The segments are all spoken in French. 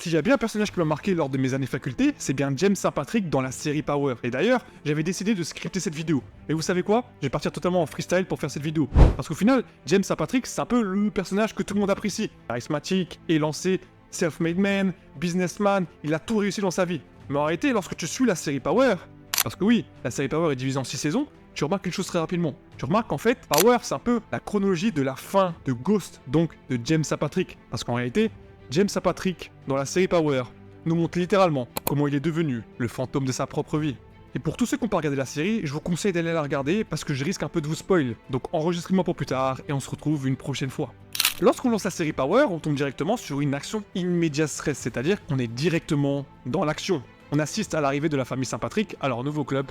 Si j'avais bien un personnage qui m'a marqué lors de mes années faculté, c'est bien James St. Patrick dans la série Power. Et d'ailleurs, j'avais décidé de scripter cette vidéo. Et vous savez quoi? Je vais partir totalement en freestyle pour faire cette vidéo. Parce qu'au final, James St. Patrick, c'est un peu le personnage que tout le monde apprécie. Charismatique, élancé, self-made man, businessman, il a tout réussi dans sa vie. Mais en réalité, lorsque tu suis la série Power, parce que oui, la série Power est divisée en 6 saisons, tu remarques quelque chose très rapidement. Tu remarques qu'en fait, Power, c'est un peu la chronologie de la fin de Ghost, donc de James St. Patrick. Parce qu'en réalité, James St. Patrick, dans la série Power, nous montre littéralement comment il est devenu le fantôme de sa propre vie. Et pour tous ceux qui n'ont pas regardé la série, je vous conseille d'aller la regarder parce que je risque un peu de vous spoil. Donc enregistrez-moi pour plus tard et on se retrouve une prochaine fois. Lorsqu'on lance la série Power, on tombe directement sur une action immédiate stress, c'est-à-dire qu'on est directement dans l'action. On assiste à l'arrivée de la famille St. Patrick à leur nouveau club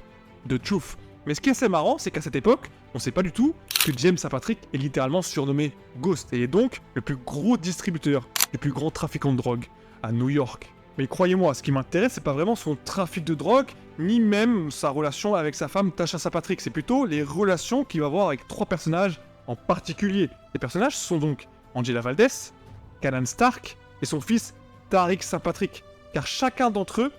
de Truth. Mais ce qui est assez marrant, c'est qu'à cette époque, on sait pas du tout que James St. Patrick est littéralement surnommé Ghost et est donc le plus gros distributeur, le plus grand trafiquant de drogue à New York. Mais croyez-moi, ce qui m'intéresse, c'est pas vraiment son trafic de drogue, ni même sa relation avec sa femme Tasha St. Patrick, c'est plutôt les relations qu'il va avoir avec 3 personnages en particulier. Les personnages sont donc Angela Valdez, Kanan Stark et son fils Tariq St. Patrick, car chacun d'entre eux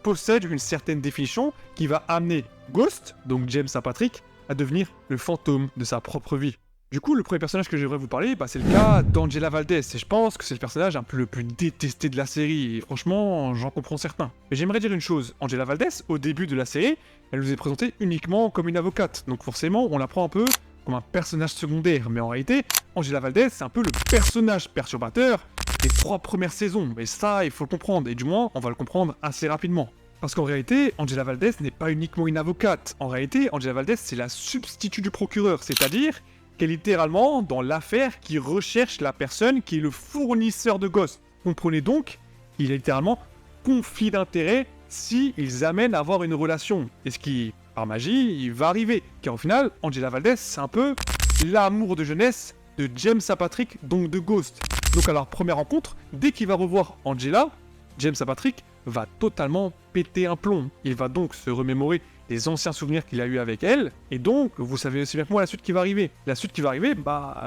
possède une certaine définition qui va amener Ghost, donc James St. Patrick, à devenir le fantôme de sa propre vie. Du coup, le premier personnage que j'aimerais vous parler, c'est le cas d'Angela Valdez, et je pense que c'est le personnage un peu le plus détesté de la série, et franchement, j'en comprends certains. Mais j'aimerais dire une chose, Angela Valdez, au début de la série, elle nous est présentée uniquement comme une avocate, donc forcément, on la prend un peu comme un personnage secondaire, mais en réalité, Angela Valdez, c'est un peu le personnage perturbateur des 3 premières saisons, et ça, il faut le comprendre, et du moins, on va le comprendre assez rapidement. Parce qu'en réalité, Angela Valdez n'est pas uniquement une avocate, en réalité, Angela Valdez, c'est la substitut du procureur, c'est-à-dire qu'elle est littéralement dans l'affaire qui recherche la personne qui est le fournisseur de Ghost. Comprenez donc, il est littéralement conflit d'intérêt s'ils amènent à avoir une relation. Et ce qui, par magie, il va arriver. Car au final, Angela Valdez, c'est un peu l'amour de jeunesse de James St. Patrick, donc de Ghost. Donc à leur première rencontre, dès qu'il va revoir Angela, James St. Patrick va totalement péter un plomb. Il va donc se remémorer les anciens souvenirs qu'il a eu avec elle, et donc, vous savez aussi bien que moi la suite qui va arriver. La suite qui va arriver,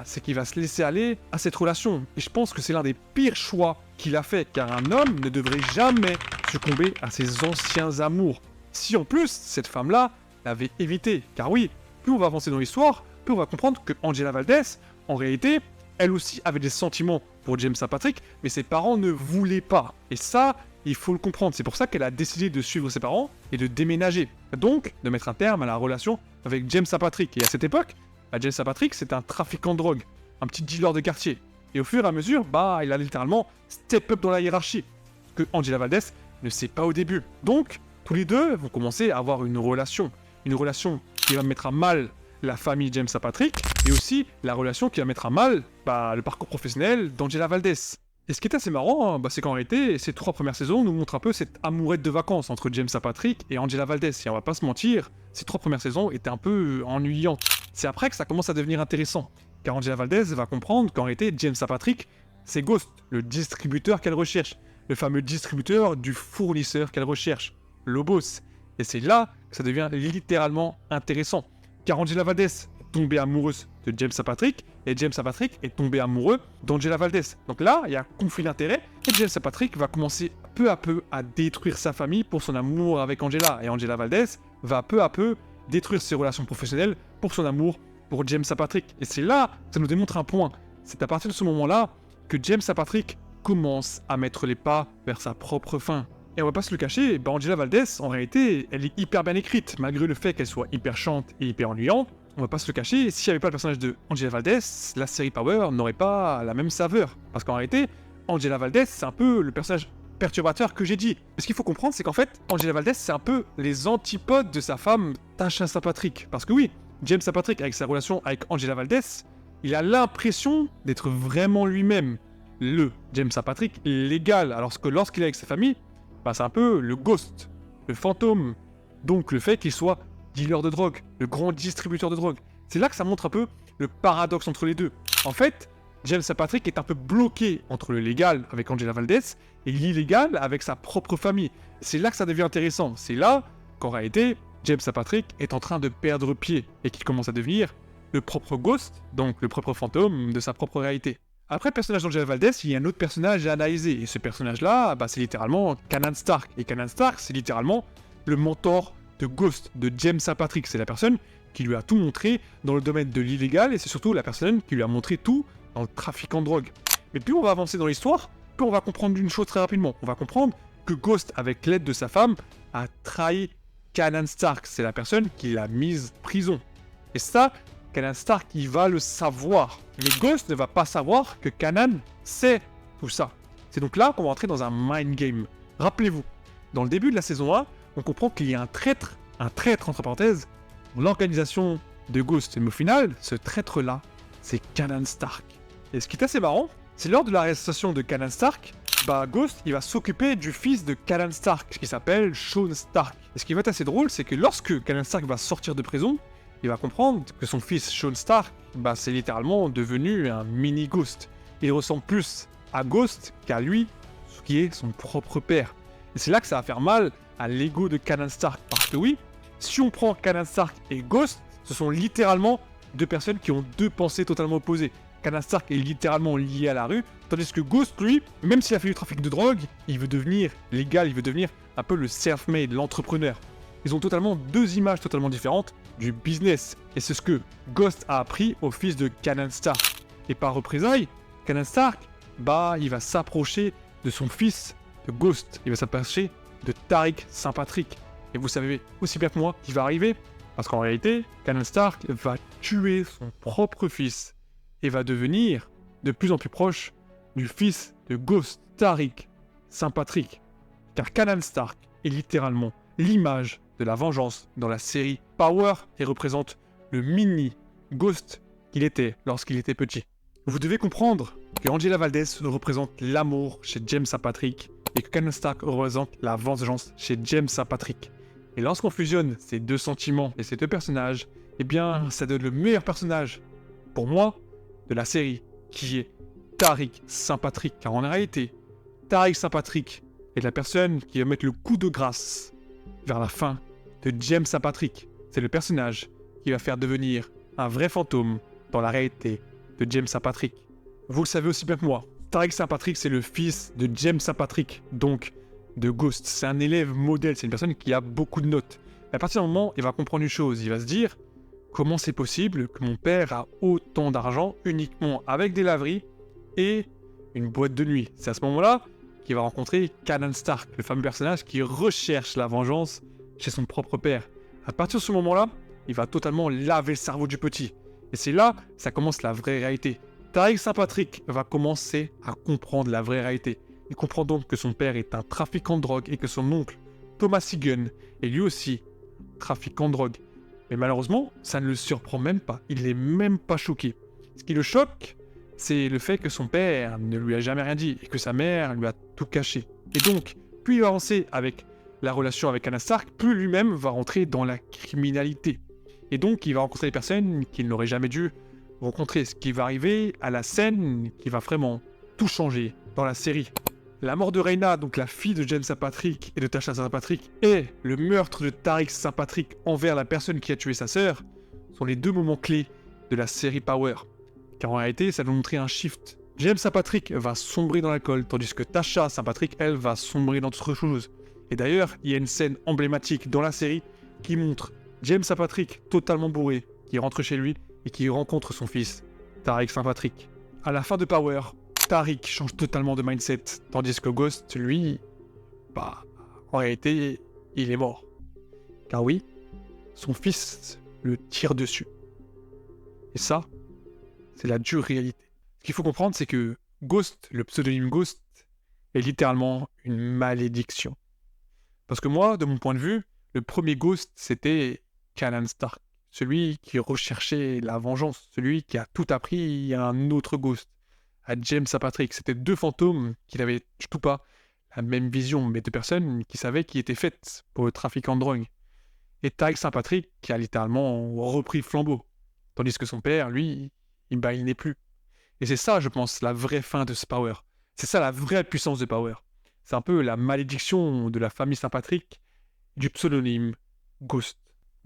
c'est qu'il va se laisser aller à cette relation. Et je pense que c'est l'un des pires choix qu'il a fait, car un homme ne devrait jamais succomber à ses anciens amours. Si en plus, cette femme-là l'avait évité. Car oui, plus on va avancer dans l'histoire, plus on va comprendre que Angela Valdez, en réalité, elle aussi avait des sentiments pour James St. Patrick, mais ses parents ne voulaient pas. Et ça, il faut le comprendre. C'est pour ça qu'elle a décidé de suivre ses parents et de déménager. Donc, de mettre un terme à la relation avec James St. Patrick. Et à cette époque, James St. Patrick, c'était un trafiquant de drogue, un petit dealer de quartier. Et au fur et à mesure, il a littéralement step up dans la hiérarchie. Ce que Angela Valdez ne sait pas au début. Donc, tous les deux vont commencer à avoir une relation. Une relation qui va mettre à mal la famille James St. Patrick, et aussi la relation qui va mettre à mal le parcours professionnel d'Angela Valdez. Et ce qui est assez marrant, c'est qu'en réalité, ces 3 premières saisons nous montrent un peu cette amourette de vacances entre James St. Patrick et Angela Valdez. Et on va pas se mentir, ces 3 premières saisons étaient un peu ennuyantes. C'est après que ça commence à devenir intéressant, car Angela Valdez va comprendre qu'en réalité, James St. Patrick, c'est Ghost, le distributeur qu'elle recherche, le fameux distributeur du fournisseur qu'elle recherche, Lobos. Et c'est là que ça devient littéralement intéressant, car Angela Valdez est tombée amoureuse de James St. Patrick, et James St. Patrick est tombé amoureux d'Angela Valdez. Donc là, il y a un conflit d'intérêts, et James St. Patrick va commencer peu à peu à détruire sa famille pour son amour avec Angela, et Angela Valdez va peu à peu détruire ses relations professionnelles pour son amour pour James St. Patrick. Et c'est là que ça nous démontre un point. C'est à partir de ce moment-là que James St. Patrick commence à mettre les pas vers sa propre fin. Et on va pas se le cacher, Angela Valdez, en réalité, elle est hyper bien écrite, malgré le fait qu'elle soit hyper chiante et hyper ennuyante. On va pas se le cacher, s'il n'y avait pas le personnage de Angela Valdez, la série Power n'aurait pas la même saveur. Parce qu'en réalité, Angela Valdez, c'est un peu le personnage perturbateur que j'ai dit. Mais ce qu'il faut comprendre, c'est qu'en fait, Angela Valdez, c'est un peu les antipodes de sa femme Tasha St. Patrick. Parce que oui, James St. Patrick, avec sa relation avec Angela Valdez, il a l'impression d'être vraiment lui-même, le James St. Patrick légal. Alors que lorsqu'il est avec sa famille, c'est un peu le ghost, le fantôme. Donc le fait qu'il soit dealer de drogue, le grand distributeur de drogue. C'est là que ça montre un peu le paradoxe entre les deux. En fait, James St. Patrick est un peu bloqué entre le légal avec Angela Valdez et l'illégal avec sa propre famille. C'est là que ça devient intéressant. C'est là qu'en réalité, James St. Patrick est en train de perdre pied et qu'il commence à devenir le propre ghost, donc le propre fantôme de sa propre réalité. Après le personnage d'Angela Valdez, il y a un autre personnage à analyser. Et ce personnage-là, c'est littéralement Kanan Stark. Et Kanan Stark, c'est littéralement le mentor de Ghost, de James St. Patrick. C'est la personne qui lui a tout montré dans le domaine de l'illégal. Et c'est surtout la personne qui lui a montré tout dans le trafic en drogue. Mais plus on va avancer dans l'histoire, plus on va comprendre une chose très rapidement. On va comprendre que Ghost, avec l'aide de sa femme, a trahi Kanan Stark. C'est la personne qui l'a mise en prison. Et ça, Kanan Stark, il va le savoir. Mais Ghost ne va pas savoir que Kanan sait tout ça. C'est donc là qu'on va entrer dans un mind game. Rappelez-vous, dans le début de la saison 1, on comprend qu'il y a un traître entre parenthèses, dans l'organisation de Ghost. Mais au final, ce traître-là, c'est Kanan Stark. Et ce qui est assez marrant, c'est lors de l'arrestation de Kanan Stark, Ghost, il va s'occuper du fils de Kanan Stark, qui s'appelle Sean Stark. Et ce qui va être assez drôle, c'est que lorsque Kanan Stark va sortir de prison, il va comprendre que son fils Sean Stark, c'est littéralement devenu un mini Ghost. Il ressemble plus à Ghost qu'à lui, ce qui est son propre père. Et c'est là que ça va faire mal à l'ego de Kanan Stark. Parce que oui, si on prend Kanan Stark et Ghost, ce sont littéralement deux personnes qui ont deux pensées totalement opposées. Kanan Stark est littéralement lié à la rue, tandis que Ghost, lui, même s'il a fait du trafic de drogue, il veut devenir légal, il veut devenir un peu le self-made, l'entrepreneur. Ils ont totalement deux images totalement différentes du business. Et c'est ce que Ghost a appris au fils de Kanan Stark. Et par représailles, Kanan Stark, il va s'approcher de son fils, de Ghost. Il va s'approcher de Tariq St. Patrick. Et vous savez aussi bien que moi qu'il va arriver, parce qu'en réalité, Kanan Stark va tuer son propre fils et va devenir de plus en plus proche du fils de Ghost, Tariq St. Patrick. Car Kanan Stark est littéralement l'image de la vengeance dans la série Power et représente le mini Ghost qu'il était lorsqu'il était petit. Vous devez comprendre que Angela Valdez représente l'amour chez James St. Patrick et que Kanan Stark représente la vengeance chez James St. Patrick. Et lorsqu'on fusionne ces deux sentiments et ces deux personnages, ça donne le meilleur personnage, pour moi, de la série, qui est Tariq St. Patrick. Car en réalité, Tariq St. Patrick est la personne qui va mettre le coup de grâce vers la fin de James St. Patrick. C'est le personnage qui va faire devenir un vrai fantôme dans la réalité de James St. Patrick. Vous le savez aussi bien que moi, Tariq St. Patrick, c'est le fils de James St. Patrick, donc de Ghost. C'est un élève modèle, c'est une personne qui a beaucoup de notes. Et à partir du moment, il va comprendre une chose, il va se dire « Comment c'est possible que mon père a autant d'argent uniquement avec des laveries et une boîte de nuit ?» C'est à ce moment-là qu'il va rencontrer Kanan Stark, le fameux personnage qui recherche la vengeance chez son propre père. À partir de ce moment-là, il va totalement laver le cerveau du petit. Et c'est là que ça commence la vraie réalité. Tariq St. Patrick va commencer à comprendre la vraie réalité. Il comprend donc que son père est un trafiquant de drogue et que son oncle, Thomas Egan, est lui aussi trafiquant de drogue. Mais malheureusement, ça ne le surprend même pas. Il n'est même pas choqué. Ce qui le choque, c'est le fait que son père ne lui a jamais rien dit et que sa mère lui a tout caché. Et donc, plus il va avancer avec la relation avec Kanan Stark, plus lui-même va rentrer dans la criminalité. Et donc, il va rencontrer des personnes qu'il n'aurait jamais dû rencontrer. Ce qui va arriver à la scène qui va vraiment tout changer dans la série. La mort de Reyna, donc la fille de James St. Patrick et de Tasha St. Patrick, et le meurtre de Tariq St. Patrick envers la personne qui a tué sa sœur, sont les deux moments clés de la série Power. Car en réalité, ça doit montrer un shift. James St. Patrick va sombrer dans l'alcool, tandis que Tasha St. Patrick, elle, va sombrer dans autre chose. Et d'ailleurs, il y a une scène emblématique dans la série qui montre James St. Patrick totalement bourré, qui rentre chez lui et qui rencontre son fils, Tariq St. Patrick. À la fin de Power, Tariq change totalement de mindset, tandis que Ghost, lui, en réalité, il est mort. Car oui, son fils le tire dessus. Et ça, c'est la dure réalité. Ce qu'il faut comprendre, c'est que Ghost, le pseudonyme Ghost, est littéralement une malédiction. Parce que moi, de mon point de vue, le premier Ghost, c'était Kanan Stark. Celui qui recherchait la vengeance, celui qui a tout appris à un autre Ghost, à James St. Patrick. C'était deux fantômes qui n'avaient tout pas la même vision, mais deux personnes qui savaient qui étaient faites pour le trafic en drogue. Et Tariq St. Patrick qui a littéralement repris le flambeau. Tandis que son père, lui, il n'est plus. Et c'est ça, je pense, la vraie fin de ce Power. C'est ça la vraie puissance de Power. C'est un peu la malédiction de la famille St. Patrick, du pseudonyme Ghost.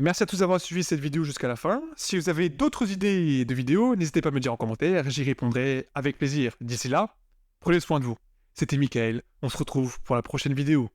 Merci à tous d'avoir suivi cette vidéo jusqu'à la fin. Si vous avez d'autres idées de vidéos, n'hésitez pas à me dire en commentaire, j'y répondrai avec plaisir. D'ici là, prenez soin de vous. C'était Michael, on se retrouve pour la prochaine vidéo.